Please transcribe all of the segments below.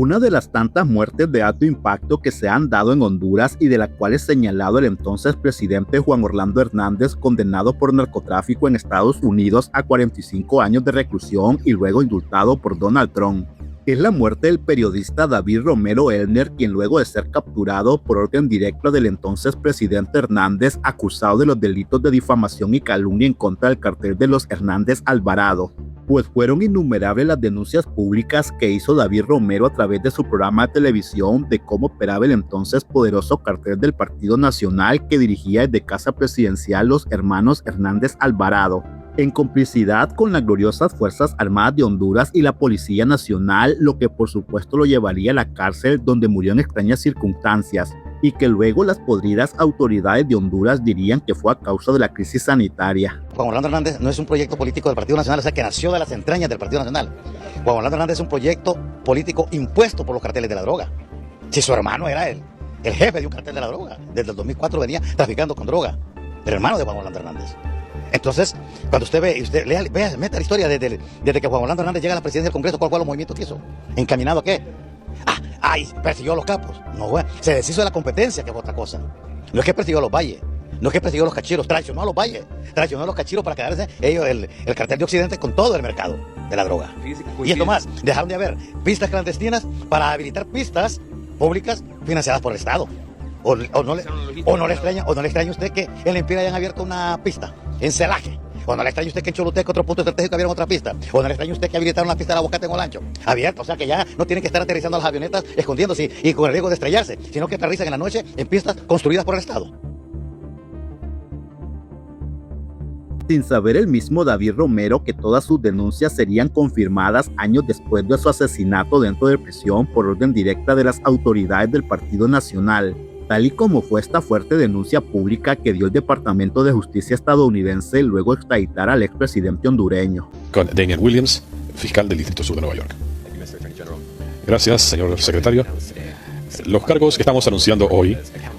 Una de las tantas muertes de alto impacto que se han dado en Honduras y de la cual es señalado el entonces presidente Juan Orlando Hernández, condenado por narcotráfico en Estados Unidos a 45 años de reclusión y luego indultado por Donald Trump, es la muerte del periodista David Romero Elner, quien luego de ser capturado por orden directo del entonces presidente Hernández, acusado de los delitos de difamación y calumnia en contra del cartel de los Hernández Alvarado, pues fueron innumerables las denuncias públicas que hizo David Romero a través de su programa de televisión de cómo operaba el entonces poderoso cartel del Partido Nacional que dirigía desde Casa Presidencial los hermanos Hernández Alvarado, en complicidad con las gloriosas Fuerzas Armadas de Honduras y la Policía Nacional, lo que por supuesto lo llevaría a la cárcel donde murió en extrañas circunstancias, y que luego las podridas autoridades de Honduras dirían que fue a causa de la crisis sanitaria. Juan Orlando Hernández no es un proyecto político del Partido Nacional, o sea, que nació de las entrañas del Partido Nacional. Juan Orlando Hernández es un proyecto político impuesto por los carteles de la droga. Si su hermano era el jefe de un cartel de la droga, desde el 2004 venía traficando con droga, el hermano de Juan Orlando Hernández. Entonces, cuando usted ve, meta la historia desde que Juan Orlando Hernández llega a la presidencia del Congreso, ¿cuál fue los movimientos que hizo? ¿Encaminado a qué? Persiguió a los capos. No, güey. Se deshizo de la competencia, que es otra cosa. No es que persiguió a los valles, no es que persiguió a los cachiros, traicionó a los valles, traicionó a los cachiros para quedarse ellos, el cartel de Occidente, con todo el mercado de la droga. Y esto más, dejaron de haber pistas clandestinas para habilitar pistas públicas financiadas por el Estado. O no le extraña usted que en la Empira hayan abierto una pista en Celaje. O no le extraña usted que en Choluteca, otro punto estratégico, abrieron otra pista. O no le extraña usted que habilitaron la pista de la Bocata en Olancho. Abierta, o sea que ya no tienen que estar aterrizando las avionetas, escondiéndose y con el riesgo de estrellarse, sino que aterrizan en la noche en pistas construidas por el Estado. Sin saber el mismo David Romero que todas sus denuncias serían confirmadas años después de su asesinato dentro de prisión por orden directa de las autoridades del Partido Nacional, tal y como fue esta fuerte denuncia pública que dio el Departamento de Justicia estadounidense luego de extraditar al expresidente hondureño. Con Damian Williams, fiscal del Distrito Sur de Nueva York. Gracias, señor secretario. Los cargos que estamos anunciando hoy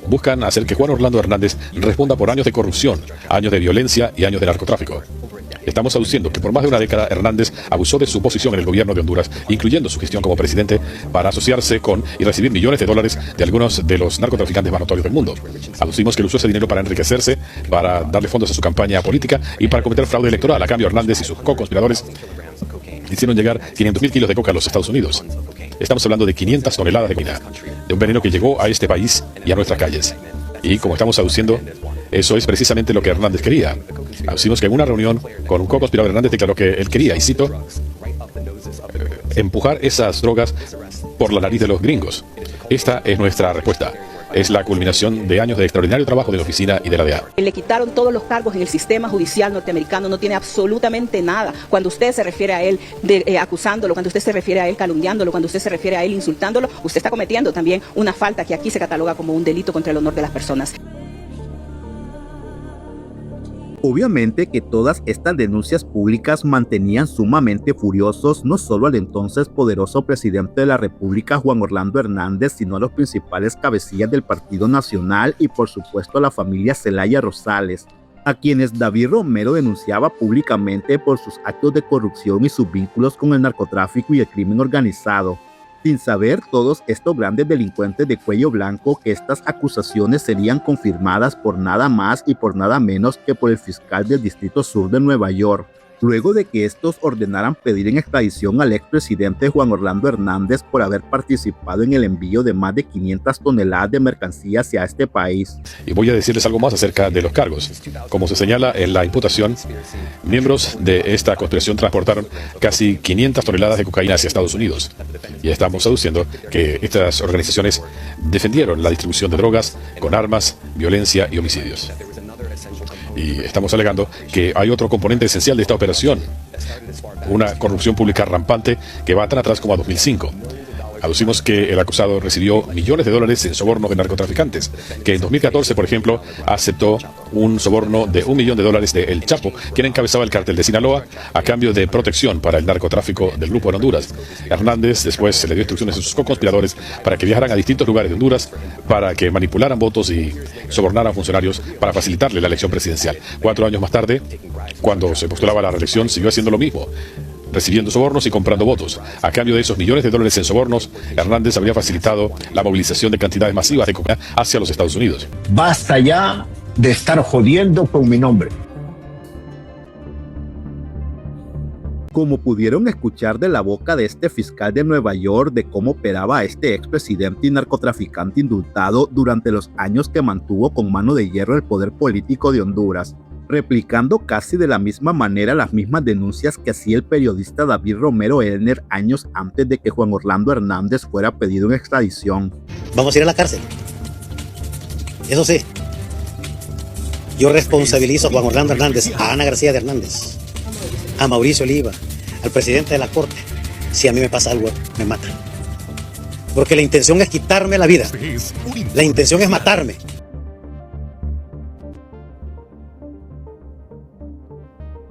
buscan hacer que Juan Orlando Hernández responda por años de corrupción, años de violencia y años de narcotráfico. Estamos aduciendo que por más de una década Hernández abusó de su posición en el gobierno de Honduras, incluyendo su gestión como presidente, para asociarse con y recibir millones de dólares de algunos de los narcotraficantes más notorios del mundo. Aducimos que él usó ese dinero para enriquecerse, para darle fondos a su campaña política y para cometer fraude electoral. A cambio, Hernández y sus co-conspiradores hicieron llegar 500.000 kilos de coca a los Estados Unidos. Estamos hablando de 500 toneladas de cocaína, de un veneno que llegó a este país y a nuestras calles. Y como estamos aduciendo, eso es precisamente lo que Hernández quería. Aducimos que en una reunión con un co-conspirador, Hernández declaró que él quería, y cito, empujar esas drogas por la nariz de los gringos. Esta es nuestra respuesta. Es la culminación de años de extraordinario trabajo de la oficina y de la DEA. Le quitaron todos los cargos en el sistema judicial norteamericano, no tiene absolutamente nada. Cuando usted se refiere a él acusándolo, cuando usted se refiere a él calumniándolo, cuando usted se refiere a él insultándolo, usted está cometiendo también una falta que aquí se cataloga como un delito contra el honor de las personas. Obviamente que todas estas denuncias públicas mantenían sumamente furiosos no solo al entonces poderoso presidente de la República Juan Orlando Hernández, sino a los principales cabecillas del Partido Nacional y por supuesto a la familia Zelaya Rosales, a quienes David Romero denunciaba públicamente por sus actos de corrupción y sus vínculos con el narcotráfico y el crimen organizado. Sin saber todos estos grandes delincuentes de cuello blanco que estas acusaciones serían confirmadas por nada más y por nada menos que por el fiscal del Distrito Sur de Nueva York, luego de que estos ordenaran pedir en extradición al expresidente Juan Orlando Hernández por haber participado en el envío de más de 500 toneladas de mercancía hacia este país. Y voy a decirles algo más acerca de los cargos. Como se señala en la imputación, miembros de esta conspiración transportaron casi 500 toneladas de cocaína hacia Estados Unidos. Y estamos aduciendo que estas organizaciones defendieron la distribución de drogas con armas, violencia y homicidios. Y estamos alegando que hay otro componente esencial de esta operación, una corrupción pública rampante que va tan atrás como a 2005. Aducimos que el acusado recibió millones de dólares en sobornos de narcotraficantes, que en 2014, por ejemplo, aceptó un soborno de $1 millón de El Chapo, quien encabezaba el cártel de Sinaloa, a cambio de protección para el narcotráfico del grupo en Honduras. Hernández después se le dio instrucciones a sus co-conspiradores para que viajaran a distintos lugares de Honduras, para que manipularan votos y sobornaran funcionarios para facilitarle la elección presidencial. 4 años más tarde, cuando se postulaba a la reelección, siguió haciendo lo mismo. recibiendo sobornos y comprando votos. A cambio de esos millones de dólares en sobornos, Hernández habría facilitado la movilización de cantidades masivas de cocaína hacia los Estados Unidos. Basta ya de estar jodiendo con mi nombre. Como pudieron escuchar de la boca de este fiscal de Nueva York de cómo operaba este expresidente y narcotraficante indultado durante los años que mantuvo con mano de hierro el poder político de Honduras, replicando casi de la misma manera las mismas denuncias que hacía el periodista David Romero Elner años antes de que Juan Orlando Hernández fuera pedido en extradición. Vamos a ir a la cárcel. Eso sí, yo responsabilizo a Juan Orlando Hernández, a Ana García de Hernández, a Mauricio Oliva, al presidente de la Corte. Si a mí me pasa algo, me matan. Porque la intención es quitarme la vida. La intención es matarme.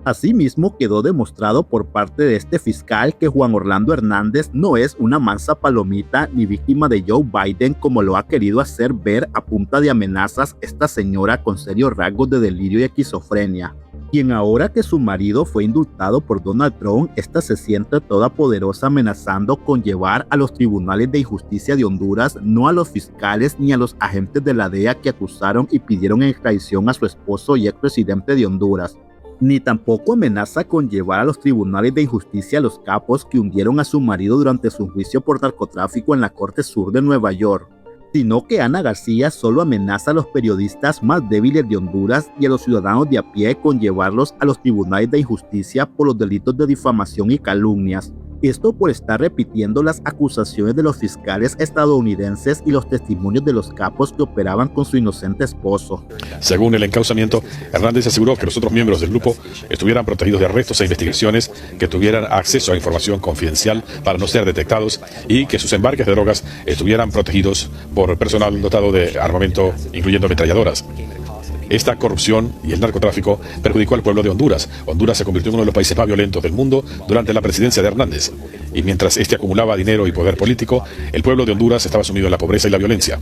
Asimismo, quedó demostrado por parte de este fiscal que Juan Orlando Hernández no es una mansa palomita ni víctima de Joe Biden como lo ha querido hacer ver a punta de amenazas esta señora con serios rasgos de delirio y esquizofrenia, quien ahora que su marido fue indultado por Donald Trump, esta se siente toda poderosa amenazando con llevar a los tribunales de justicia de Honduras no a los fiscales ni a los agentes de la DEA que acusaron y pidieron en extradición a su esposo y expresidente de Honduras, ni tampoco amenaza con llevar a los tribunales de injusticia a los capos que hundieron a su marido durante su juicio por narcotráfico en la Corte Sur de Nueva York, sino que Ana García solo amenaza a los periodistas más débiles de Honduras y a los ciudadanos de a pie con llevarlos a los tribunales de injusticia por los delitos de difamación y calumnias. Esto por estar repitiendo las acusaciones de los fiscales estadounidenses y los testimonios de los capos que operaban con su inocente esposo. Según el encauzamiento, Hernández aseguró que los otros miembros del grupo estuvieran protegidos de arrestos e investigaciones, que tuvieran acceso a información confidencial para no ser detectados y que sus embarques de drogas estuvieran protegidos por personal dotado de armamento, incluyendo ametralladoras. Esta corrupción y el narcotráfico perjudicó al pueblo de Honduras. Honduras se convirtió en uno de los países más violentos del mundo durante la presidencia de Hernández. Y mientras este acumulaba dinero y poder político, el pueblo de Honduras estaba sumido en la pobreza y la violencia.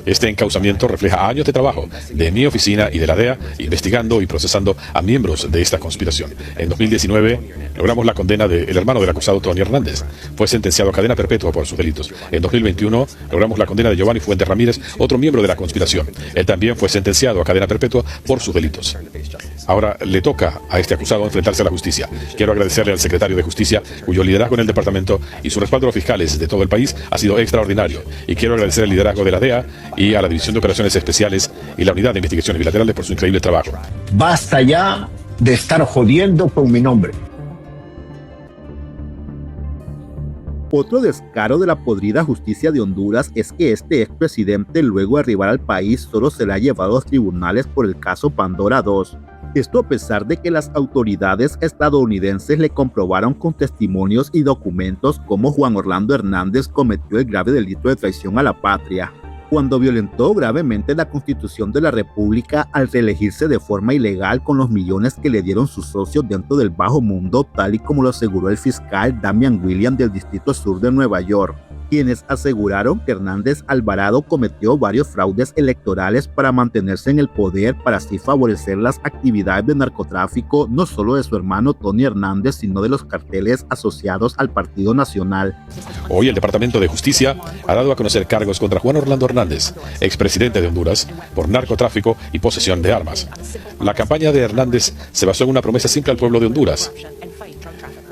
Este encauzamiento refleja años de trabajo de mi oficina y de la DEA, investigando y procesando a miembros de esta conspiración. En 2019 logramos la condena del hermano del acusado Tony Hernández. Fue sentenciado a cadena perpetua por sus delitos. En 2021 logramos la condena de Giovanni Fuentes Ramírez, otro miembro de la conspiración. Él también fue sentenciado a cadena perpetua por sus delitos. Ahora le toca a este acusado enfrentarse a la justicia. Quiero agradecerle al secretario de Justicia, cuyo liderazgo en el departamento y su respaldo a los fiscales de todo el país ha sido extraordinario. Y quiero agradecer el liderazgo de la DEA y a la División de Operaciones Especiales y la Unidad de Investigaciones Bilaterales por su increíble trabajo. Basta ya de estar jodiendo con mi nombre. Otro descaro de la podrida justicia de Honduras es que este expresidente, luego de arribar al país, solo se le ha llevado a los tribunales por el caso Pandora 2. Esto a pesar de que las autoridades estadounidenses le comprobaron con testimonios y documentos cómo Juan Orlando Hernández cometió el grave delito de traición a la patria, cuando violentó gravemente la Constitución de la República al reelegirse de forma ilegal con los millones que le dieron sus socios dentro del bajo mundo, tal y como lo aseguró el fiscal Damian Williams del Distrito Sur de Nueva York, quienes aseguraron que Hernández Alvarado cometió varios fraudes electorales para mantenerse en el poder, para así favorecer las actividades de narcotráfico no solo de su hermano Tony Hernández, sino de los carteles asociados al Partido Nacional. Hoy el Departamento de Justicia ha dado a conocer cargos contra Juan Orlando Hernández, expresidente de Honduras, por narcotráfico y posesión de armas. La campaña de Hernández se basó en una promesa simple al pueblo de Honduras.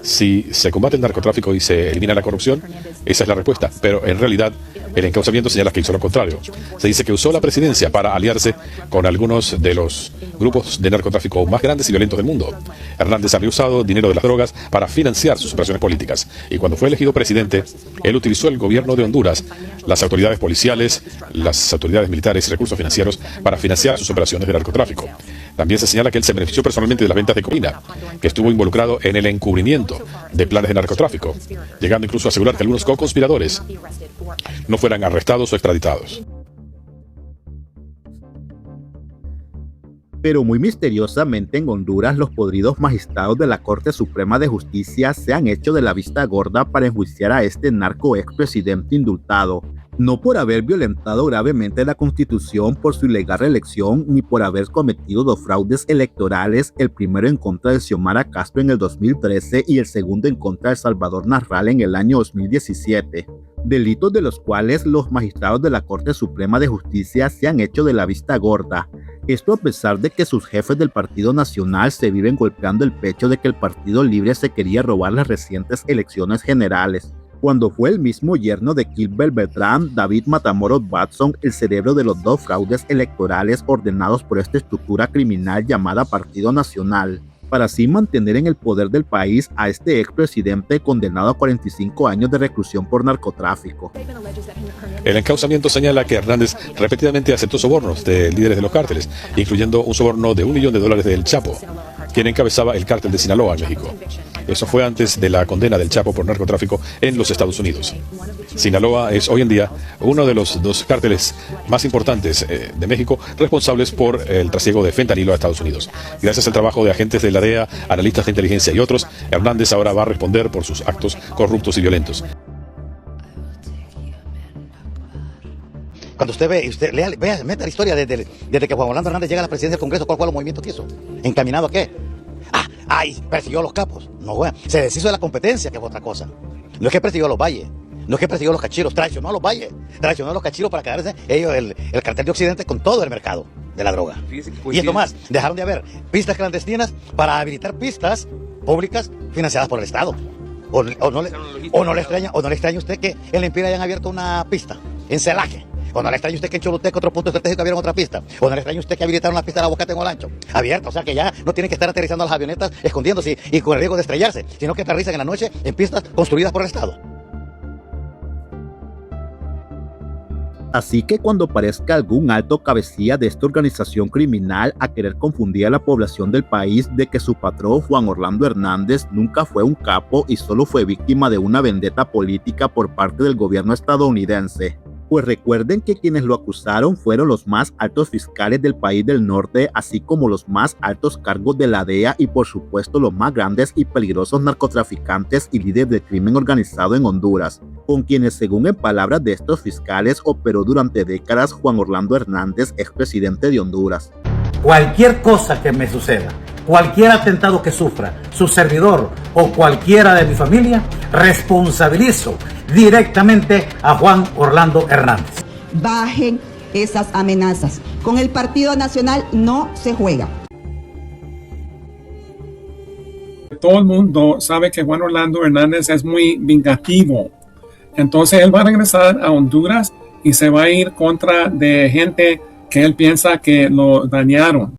Si se combate el narcotráfico y se elimina la corrupción, esa es la respuesta, pero en realidad el encauzamiento señala que hizo lo contrario. Se dice que usó la presidencia para aliarse con algunos de los grupos de narcotráfico más grandes y violentos del mundo. Hernández había usado dinero de las drogas para financiar sus operaciones políticas, y cuando fue elegido presidente, él utilizó el gobierno de Honduras, las autoridades policiales, las autoridades militares y recursos financieros para financiar sus operaciones de narcotráfico. También se señala que él se benefició personalmente de las ventas de cocaína, que estuvo involucrado en el encubrimiento de planes de narcotráfico, llegando incluso a asegurar que algunos co-conspiradores no fueran arrestados o extraditados. Pero muy misteriosamente en Honduras, los podridos magistrados de la Corte Suprema de Justicia se han hecho de la vista gorda para enjuiciar a este narco expresidente indultado, no por haber violentado gravemente la Constitución por su ilegal reelección ni por haber cometido dos fraudes electorales, el primero en contra de Xiomara Castro en el 2013 y el segundo en contra de Salvador Narral en el año 2017. Delitos de los cuales los magistrados de la Corte Suprema de Justicia se han hecho de la vista gorda. Esto a pesar de que sus jefes del Partido Nacional se viven golpeando el pecho de que el Partido Libre se quería robar las recientes elecciones generales, cuando fue el mismo yerno de Gilbert Beltrán, David Matamoros Watson, el cerebro de los dos fraudes electorales ordenados por esta estructura criminal llamada Partido Nacional, para así mantener en el poder del país a este expresidente condenado a 45 años de reclusión por narcotráfico. El encauzamiento señala que Hernández repetidamente aceptó sobornos de líderes de los cárteles, incluyendo un soborno de $1 millón del Chapo, quien encabezaba el cártel de Sinaloa en México. Eso fue antes de la condena del Chapo por narcotráfico en los Estados Unidos. Sinaloa es hoy en día uno de los dos cárteles más importantes de México, responsables por el trasiego de fentanilo a Estados Unidos. Gracias al trabajo de agentes de la DEA, analistas de inteligencia y otros, Hernández ahora va a responder por sus actos corruptos y violentos. Cuando usted ve, vea, meta la historia desde que Juan Orlando Hernández llega a la presidencia del Congreso, ¿cuál fue el movimiento que hizo? ¿Encaminado a qué? Persiguió a los capos. No, güey. Se deshizo de la competencia, que fue otra cosa. No es que persiguió a los valles, no es que persiguió a los cachiros, traicionó a los valles, traicionó a los cachiros para quedarse ellos, el cartel de Occidente, con todo el mercado de la droga. Y esto más, dejaron de haber pistas clandestinas para habilitar pistas públicas financiadas por el Estado. O no le extraña a usted que en la Empira hayan abierto una pista en Celaje. O no le extraña a usted que en Choluteca, otro punto estratégico, abrieron otra pista. O no le extraña a usted que habilitaron la pista de Aguacate en Olancho. Abierta, o sea que ya no tienen que estar aterrizando las avionetas, escondiéndose y con el riesgo de estrellarse, sino que aterrizan en la noche en pistas construidas por el Estado. Así que cuando parezca algún alto cabecilla de esta organización criminal a querer confundir a la población del país de que su patrón Juan Orlando Hernández nunca fue un capo y solo fue víctima de una vendetta política por parte del gobierno estadounidense, pues recuerden que quienes lo acusaron fueron los más altos fiscales del país del norte, así como los más altos cargos de la DEA y por supuesto los más grandes y peligrosos narcotraficantes y líderes del crimen organizado en Honduras, con quienes según en palabras de estos fiscales operó durante décadas Juan Orlando Hernández, expresidente de Honduras. Cualquier cosa que me suceda, cualquier atentado que sufra su servidor o cualquiera de mi familia, responsabilizo directamente a Juan Orlando Hernández. Bajen esas amenazas. Con el Partido Nacional no se juega. Todo el mundo sabe que Juan Orlando Hernández es muy vengativo. Entonces él va a regresar a Honduras y se va a ir contra de gente que él piensa que lo dañaron.